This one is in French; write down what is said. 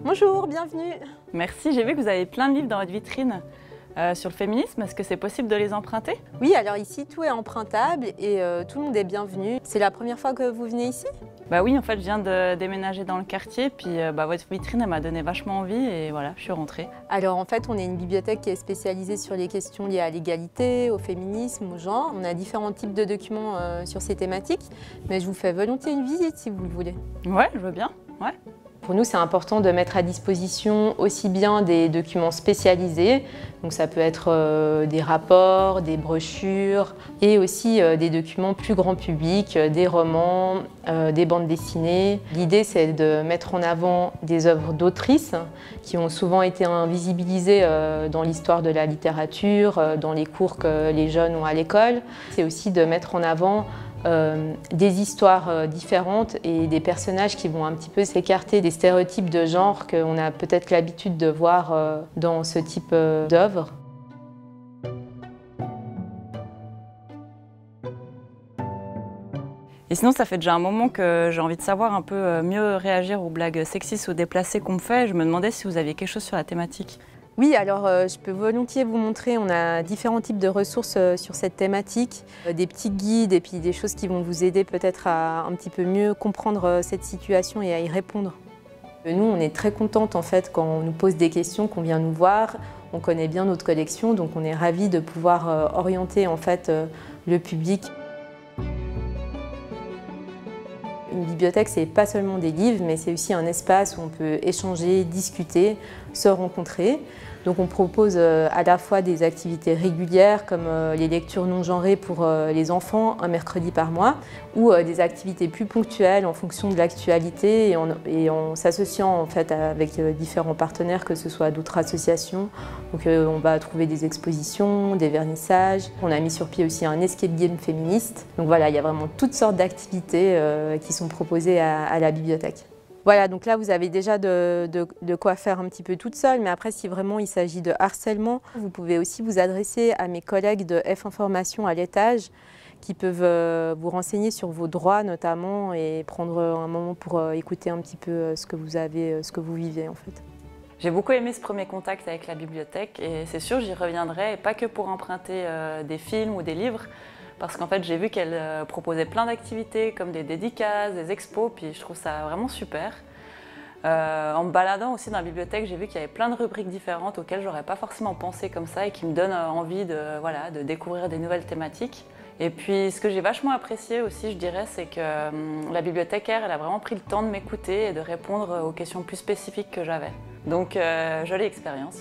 Bonjour, bienvenue. Merci, j'ai vu que vous avez plein de livres dans votre vitrine sur le féminisme. Est-ce que c'est possible de les emprunter? Oui, alors ici tout est empruntable et tout le monde est bienvenu. C'est la première fois que vous venez ici? Bah oui, en fait je viens de déménager dans le quartier, puis votre vitrine elle m'a donné vachement envie et voilà, je suis rentrée. Alors en fait on est une bibliothèque qui est spécialisée sur les questions liées à l'égalité, au féminisme, au genre. On a différents types de documents sur ces thématiques, mais je vous fais volontiers une visite si vous le voulez. Ouais, je veux bien, ouais. Pour nous, c'est important de mettre à disposition aussi bien des documents spécialisés, donc ça peut être des rapports, des brochures, et aussi des documents plus grand public, des romans, des bandes dessinées. L'idée, c'est de mettre en avant des œuvres d'autrices qui ont souvent été invisibilisées dans l'histoire de la littérature, dans les cours que les jeunes ont à l'école. C'est aussi de mettre en avant des histoires différentes et des personnages qui vont un petit peu s'écarter des stéréotypes de genre qu'on a peut-être l'habitude de voir dans ce type d'œuvre. Et sinon, ça fait déjà un moment que j'ai envie de savoir un peu mieux réagir aux blagues sexistes ou déplacées qu'on me fait. Je me demandais si vous aviez quelque chose sur la thématique. Oui, alors je peux volontiers vous montrer, on a différents types de ressources sur cette thématique, des petits guides et puis des choses qui vont vous aider peut-être à un petit peu mieux comprendre cette situation et à y répondre. Nous, on est très contente en fait quand on nous pose des questions, qu'on vient nous voir. On connaît bien notre collection, donc on est ravis de pouvoir orienter en fait le public. Une bibliothèque, c'est pas seulement des livres, mais c'est aussi un espace où on peut échanger, discuter, se rencontrer. Donc on propose à la fois des activités régulières comme les lectures non genrées pour les enfants un mercredi par mois ou des activités plus ponctuelles en fonction de l'actualité et en s'associant en fait avec différents partenaires, que ce soit d'autres associations. Donc on va trouver des expositions, des vernissages. On a mis sur pied aussi un escape game féministe. Donc voilà, il y a vraiment toutes sortes d'activités qui sont proposées à la bibliothèque. Voilà, donc là vous avez déjà de quoi faire un petit peu toute seule, mais après si vraiment il s'agit de harcèlement, vous pouvez aussi vous adresser à mes collègues de F Information à l'étage qui peuvent vous renseigner sur vos droits notamment et prendre un moment pour écouter un petit peu ce que vous avez, ce que vous vivez en fait. J'ai beaucoup aimé ce premier contact avec la bibliothèque et c'est sûr j'y reviendrai, et pas que pour emprunter des films ou des livres, parce qu'en fait j'ai vu qu'elle proposait plein d'activités comme des dédicaces, des expos, puis je trouve ça vraiment super. En me baladant aussi dans la bibliothèque, j'ai vu qu'il y avait plein de rubriques différentes auxquelles j'aurais pas forcément pensé comme ça et qui me donnent envie de découvrir des nouvelles thématiques. Et puis ce que j'ai vachement apprécié aussi, je dirais, c'est que la bibliothécaire, elle a vraiment pris le temps de m'écouter et de répondre aux questions plus spécifiques que j'avais. Donc jolie expérience.